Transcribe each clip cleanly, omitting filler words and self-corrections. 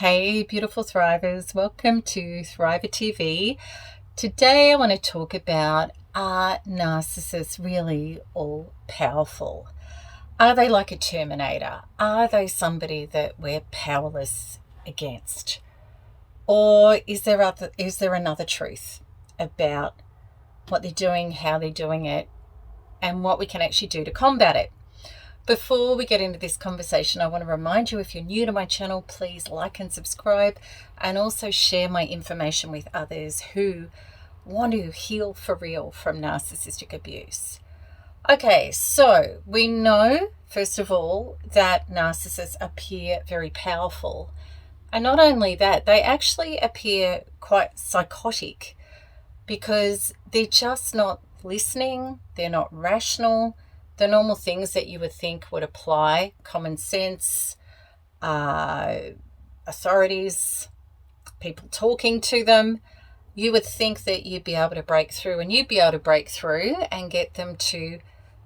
Hey, beautiful thrivers. Welcome to Thriver TV. Today I want to talk about, are narcissists really all powerful? Are they like a Terminator? Are they somebody that we're powerless against? Or is there another truth about what they're doing, how they're doing it, and what we can actually do to combat it? Before we get into this conversation, I want to remind you, if you're new to my channel, please like and subscribe, and also share my information with others who want to heal for real from narcissistic abuse. Okay, so we know, first of all, that narcissists appear very powerful. And not only that, they actually appear quite psychotic because they're just not listening, they're not rational. The normal things that you would think would apply, common sense, authorities, people talking to them, you would think that you'd be able to break through, and you'd be able to break through and get them to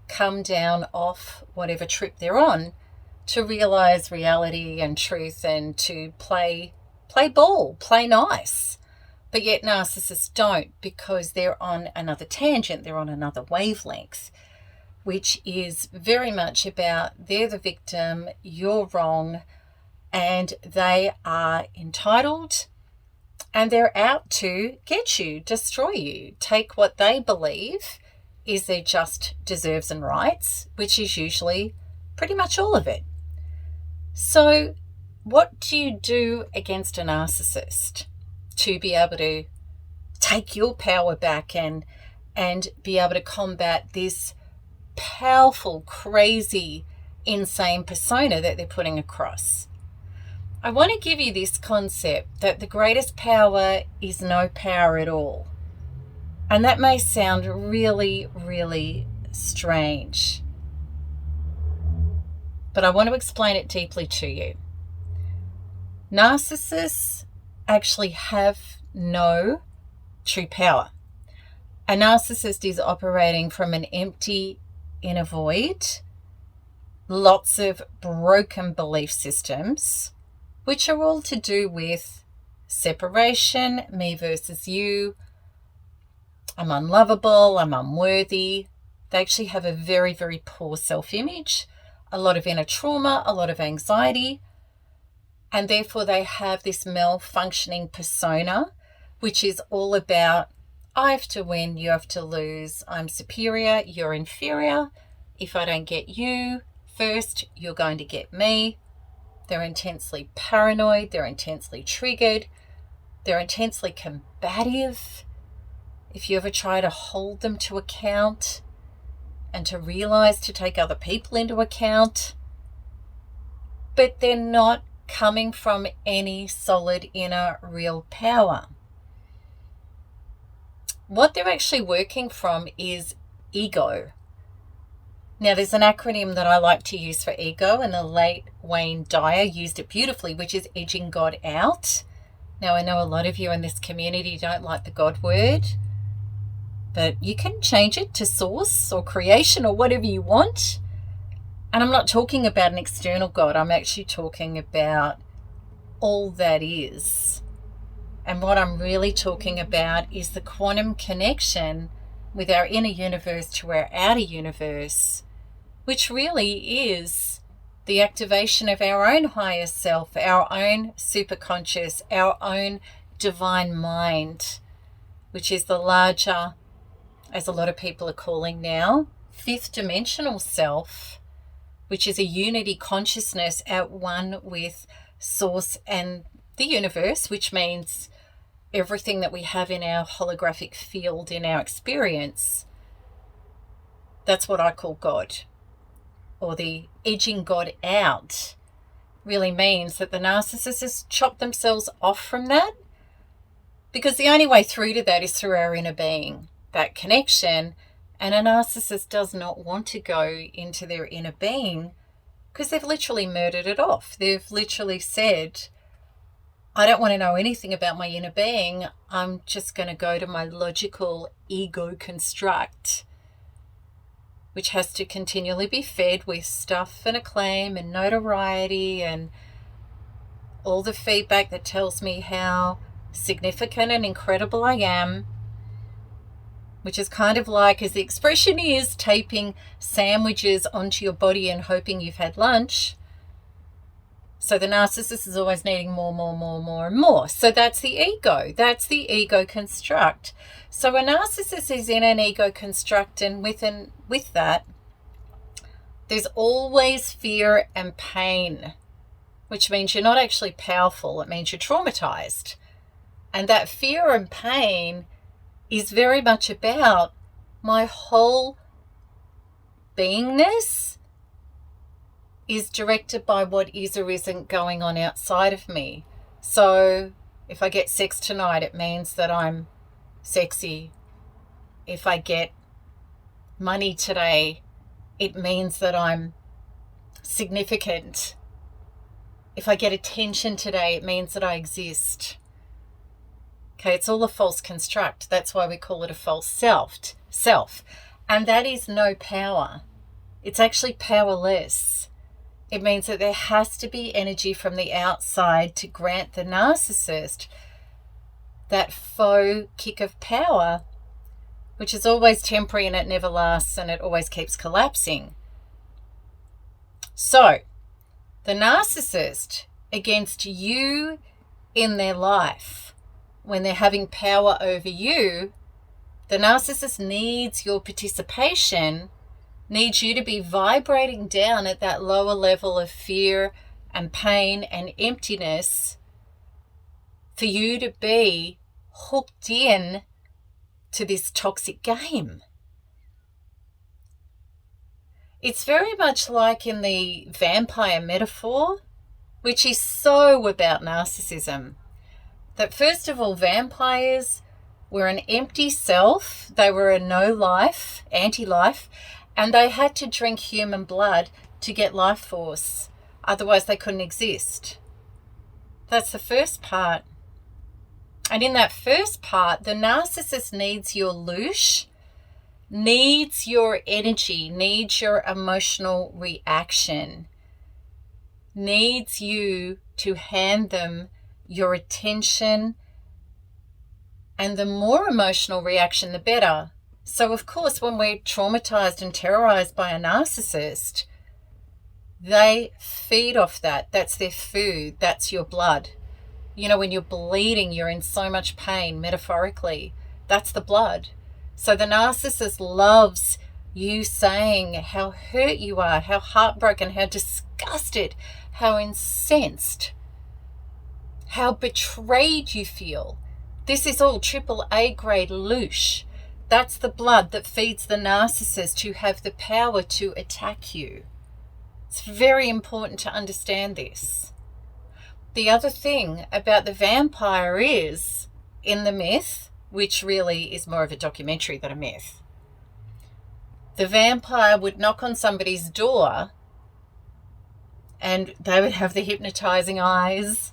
come down off whatever trip they're on to realize reality and truth and to play ball, play nice. But yet narcissists don't, because they're on another tangent, they're on another wavelength, which is very much about they're the victim, you're wrong, and they are entitled, and they're out to get you, destroy you, take what they believe is their just deserves and rights, which is usually pretty much all of it. So what do you do against a narcissist to be able to take your power back and be able to combat this powerful, crazy, insane persona that they're putting across? I want to give you this concept that the greatest power is no power at all. And that may sound really, really strange, but I want to explain it deeply to you. Narcissists actually have no true power. A narcissist is operating from an empty inner void, lots of broken belief systems, which are all to do with separation, me versus you, I'm unlovable, I'm unworthy. They actually have a very, very poor self-image, a lot of inner trauma, a lot of anxiety, and therefore they have this malfunctioning persona, which is all about, I have to win, you have to lose, I'm superior, you're inferior. If I don't get you first, you're going to get me. They're intensely paranoid, they're intensely triggered, they're intensely combative. If you ever try to hold them to account and to realize to take other people into account, but they're not coming from any solid inner real power. What they're actually working from is ego. Now, there's an acronym that I like to use for ego, and the late Wayne Dyer used it beautifully, which is edging God out. Now, I know a lot of you in this community don't like the God word, but you can change it to source or creation or whatever you want. And I'm not talking about an external God. I'm actually talking about all that is. And what I'm really talking about is the quantum connection with our inner universe to our outer universe, which really is the activation of our own higher self, our own superconscious, our own divine mind, which is the larger, as a lot of people are calling now, fifth dimensional self, which is a unity consciousness at one with source and the universe, which means everything that we have in our holographic field, in our experience. That's what I call God, or the edging God out really means that the narcissist has chopped themselves off from that, because the only way through to that is through our inner being, that connection. And a narcissist does not want to go into their inner being because they've literally murdered it off. They've literally said, I don't want to know anything about my inner being. I'm just going to go to my logical ego construct, which has to continually be fed with stuff and acclaim and notoriety and all the feedback that tells me how significant and incredible I am, which is kind of like, as the expression is, taping sandwiches onto your body and hoping you've had lunch. So the narcissist is always needing more, more, more, more, and more. So that's the ego. That's the ego construct. So a narcissist is in an ego construct, and with that, there's always fear and pain, which means you're not actually powerful. It means you're traumatized. And that fear and pain is very much about my whole beingness is directed by what is or isn't going on outside of me. So if I get sex tonight, it means that I'm sexy. If I get money today, it means that I'm significant. If I get attention today, it means that I exist. Okay, it's all a false construct. That's why we call it a false self. And that is no power. It's actually powerless. It means that there has to be energy from the outside to grant the narcissist that faux kick of power, which is always temporary and it never lasts and it always keeps collapsing. So, the narcissist against you in their life, when they're having power over you, the narcissist needs your participation, needs you to be vibrating down at that lower level of fear and pain and emptiness for you to be hooked in to this toxic game. It's very much like in the vampire metaphor, which is so about narcissism. That first of all, vampires were an empty self. They were a no-life, anti-life, and they had to drink human blood to get life force. Otherwise, they couldn't exist. That's the first part. And in that first part, the narcissist needs your loosh, needs your energy, needs your emotional reaction, needs you to hand them your attention, and the more emotional reaction, the better. So, of course, when we're traumatized and terrorized by a narcissist, they feed off that. That's their food. That's your blood. You know, when you're bleeding, you're in so much pain, metaphorically. That's the blood. So the narcissist loves you saying how hurt you are, how heartbroken, how disgusted, how incensed, how betrayed you feel. This is all AAA grade loosh. That's the blood that feeds the narcissist to have the power to attack you. It's very important to understand this. The other thing about the vampire is, in the myth, which really is more of a documentary than a myth, the vampire would knock on somebody's door and they would have the hypnotizing eyes.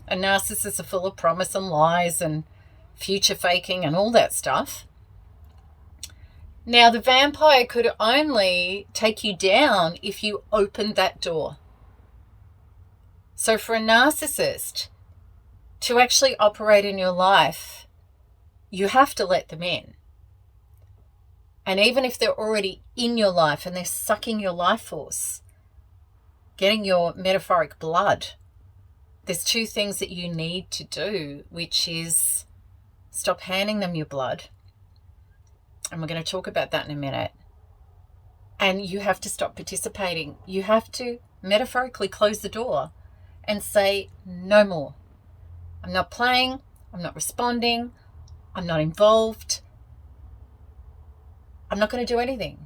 And narcissists are full of promise and lies and future faking and all that stuff. Now, the vampire could only take you down if you opened that door. So for a narcissist to actually operate in your life, you have to let them in. And even if they're already in your life and they're sucking your life force, getting your metaphoric blood, there's two things that you need to do, which is stop handing them your blood. And we're going to talk about that in a minute. And you have to stop participating. You have to metaphorically close the door and say, no more. I'm not playing. I'm not responding. I'm not involved. I'm not going to do anything.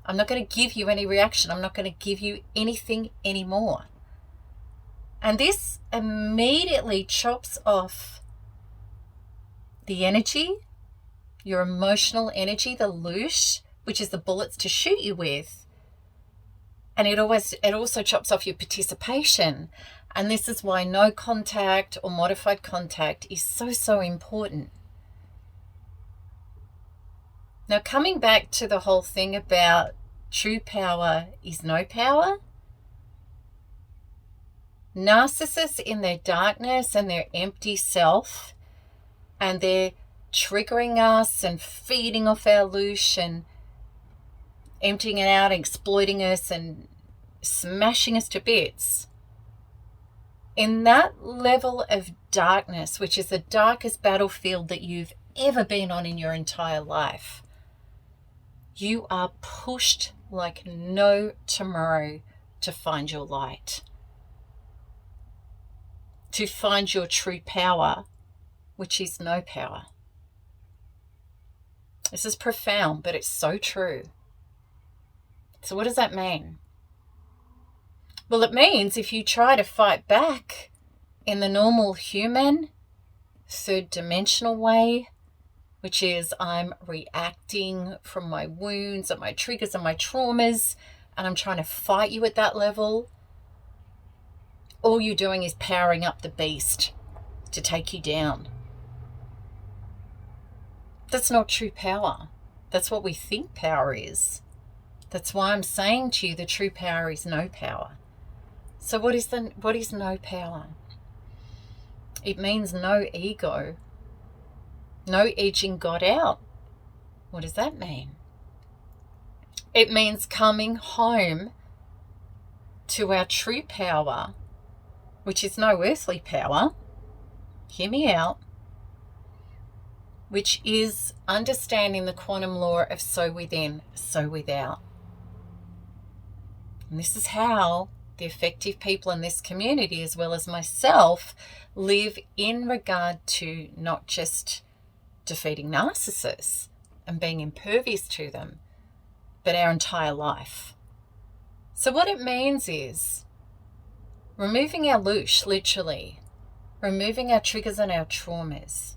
I'm not going to give you any reaction. I'm not going to give you anything anymore. And this immediately chops off the energy, your emotional energy, the loosh, which is the bullets to shoot you with. And it also chops off your participation. And this is why no contact or modified contact is so important. Now, coming back to the whole thing about true power is no power. Narcissists in their darkness and their empty self, and they're triggering us and feeding off our loosh and emptying it out, exploiting us and smashing us to bits. In that level of darkness, which is the darkest battlefield that you've ever been on in your entire life, you are pushed like no tomorrow to find your light, to find your true power, which is no power. This is profound, but it's so true. So what does that mean? Well, it means if you try to fight back in the normal human, third dimensional way, which is I'm reacting from my wounds and my triggers and my traumas, and I'm trying to fight you at that level, all you're doing is powering up the beast to take you down. That's not true power. That's what we think power is. That's why I'm saying to you the true power is no power. So what is no power? It means no ego, no edging God out. What does that mean? It means coming home to our true power, which is no earthly power. Hear me out. Which is understanding the quantum law of so within, so without. And this is how the effective people in this community, as well as myself, live in regard to not just defeating narcissists and being impervious to them, but our entire life. So what it means is removing our loosh, literally, removing our triggers and our traumas.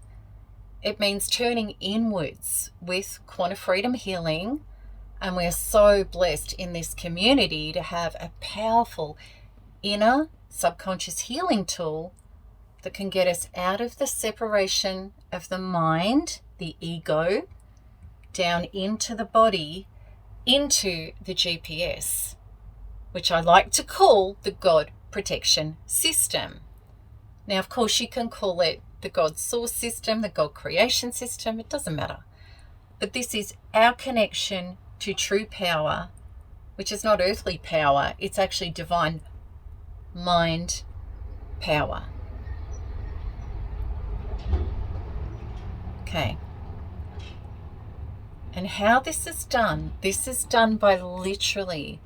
It means turning inwards with quantum freedom healing. And we're so blessed in this community to have a powerful inner subconscious healing tool that can get us out of the separation of the mind, the ego, down into the body, into the GPS, which I like to call the God protection system. Now, of course, you can call it the God source system, the God creation system, it doesn't matter. But this is our connection to true power, which is not earthly power, it's actually divine mind power. Okay. And how this is done by literally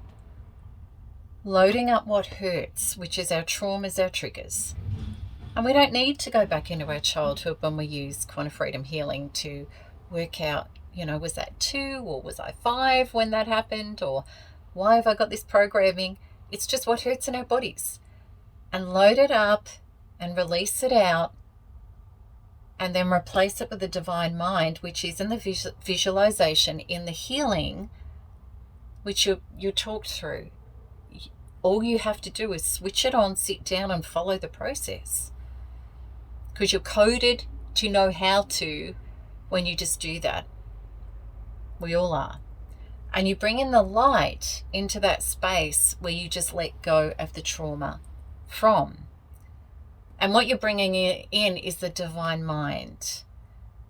loading up what hurts, which is our traumas, our triggers. And we don't need to go back into our childhood when we use quantum freedom healing to work out, was that 2 or was I 5 when that happened? Or why have I got this programming? It's just what hurts in our bodies. And load it up and release it out and then replace it with the divine mind, which is in the visualization, in the healing, which you talked through. All you have to do is switch it on, sit down and follow the process. Because you're coded to know how to when you just do that. We all are. And you bring in the light into that space where you just let go of the trauma from. And what you're bringing in is the divine mind,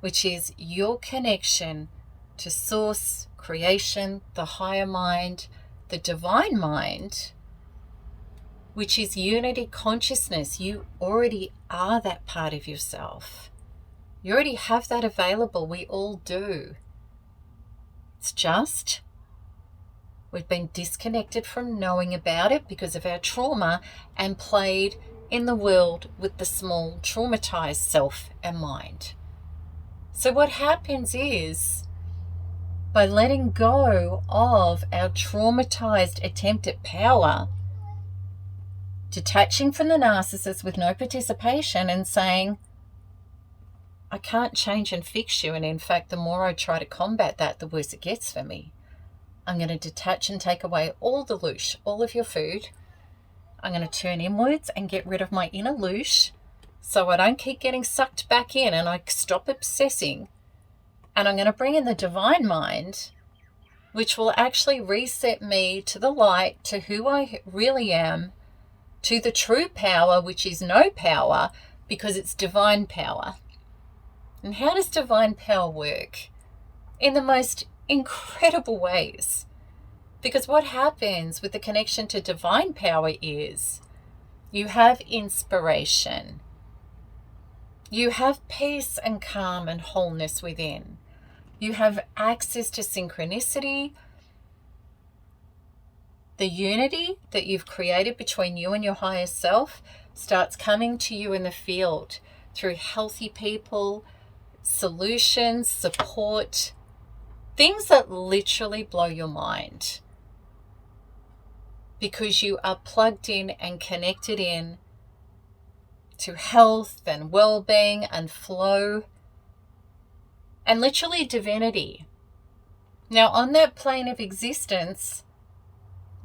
which is your connection to source, creation, the higher mind, the divine mind, which is unity consciousness. You already are that part of yourself. You already have that available. We all do. It's just we've been disconnected from knowing about it because of our trauma and played in the world with the small traumatized self and mind. So what happens is, by letting go of our traumatized attempt at power, detaching from the narcissist with no participation and saying, I can't change and fix you. And in fact, the more I try to combat that, the worse it gets for me. I'm going to detach and take away all the loosh, all of your food. I'm going to turn inwards and get rid of my inner loosh so I don't keep getting sucked back in and I stop obsessing. And I'm going to bring in the divine mind, which will actually reset me to the light, to who I really am, to the true power, which is no power, because it's divine power. And how does divine power work? In the most incredible ways. Because what happens with the connection to divine power is you have inspiration. You have peace and calm and wholeness within. You have access to synchronicity. The unity that you've created between you and your higher self starts coming to you in the field through healthy people, solutions, support, things that literally blow your mind. Because you are plugged in and connected in to health and well-being and flow and literally divinity. Now, on that plane of existence,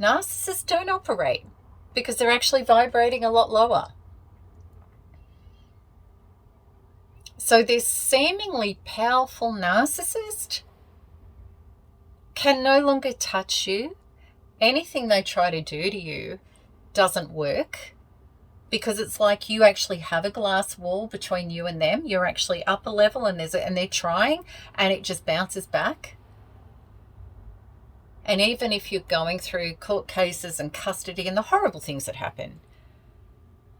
narcissists don't operate because they're actually vibrating a lot lower. So this seemingly powerful narcissist can no longer touch you. Anything they try to do to you doesn't work because it's like you actually have a glass wall between you and them. You're actually up a level and they're trying and it just bounces back. And even if you're going through court cases and custody and the horrible things that happen,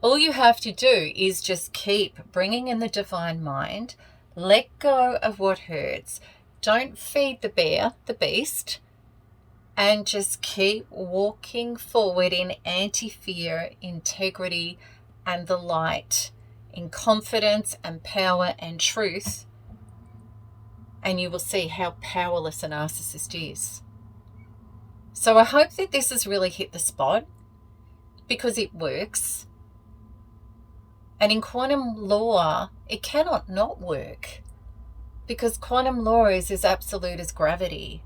all you have to do is just keep bringing in the divine mind, let go of what hurts, don't feed the beast, and just keep walking forward in anti-fear, integrity, and the light, in confidence and power and truth, and you will see how powerless a narcissist is. So I hope that this has really hit the spot because it works. And in quantum law, it cannot not work because quantum law is as absolute as gravity.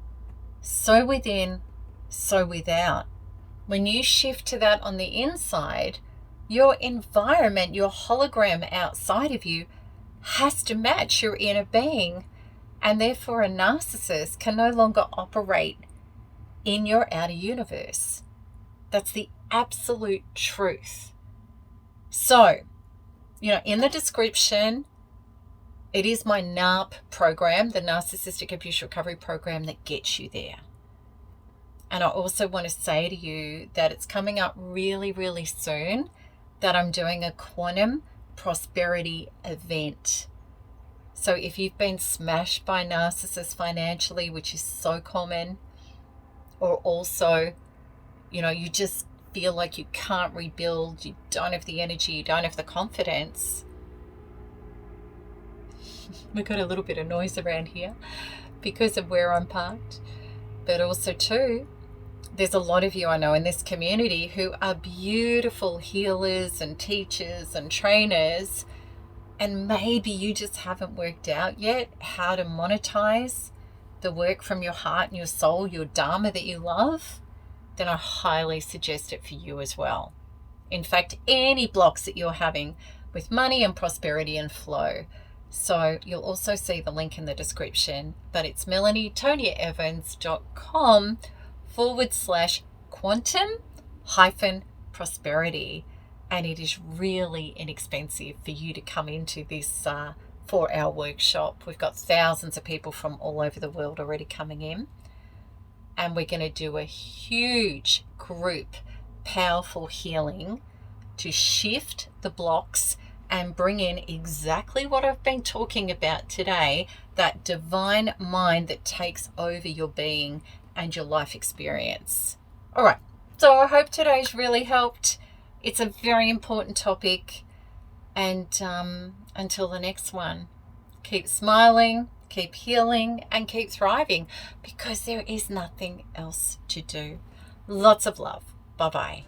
So within, so without. When you shift to that on the inside, your environment, your hologram outside of you has to match your inner being. And therefore a narcissist can no longer operate in your outer universe. That's the absolute truth. So, in the description, it is my NARP program, the Narcissistic Abuse Recovery Program, that gets you there. And I also want to say to you that it's coming up really, really soon that I'm doing a quantum prosperity event. So if you've been smashed by narcissists financially, which is so common, or also, you just feel like you can't rebuild, you don't have the energy, you don't have the confidence. We've got a little bit of noise around here because of where I'm parked. But also too, there's a lot of you I know in this community who are beautiful healers and teachers and trainers, and maybe you just haven't worked out yet how to monetize the work from your heart and your soul, your dharma that you love, then I highly suggest it for you as well. In fact, any blocks that you're having with money and prosperity and flow. So you'll also see the link in the description, but it's melanietoniaevans.com/quantum-prosperity. And it is really inexpensive for you to come into this 4-hour workshop. We've got thousands of people from all over the world already coming in. And we're going to do a huge group, powerful healing to shift the blocks and bring in exactly what I've been talking about today, that divine mind that takes over your being and your life experience. All right, so I hope today's really helped. It's a very important topic. And until the next one, keep smiling, keep healing, and keep thriving, because there is nothing else to do. Lots of love. Bye-bye.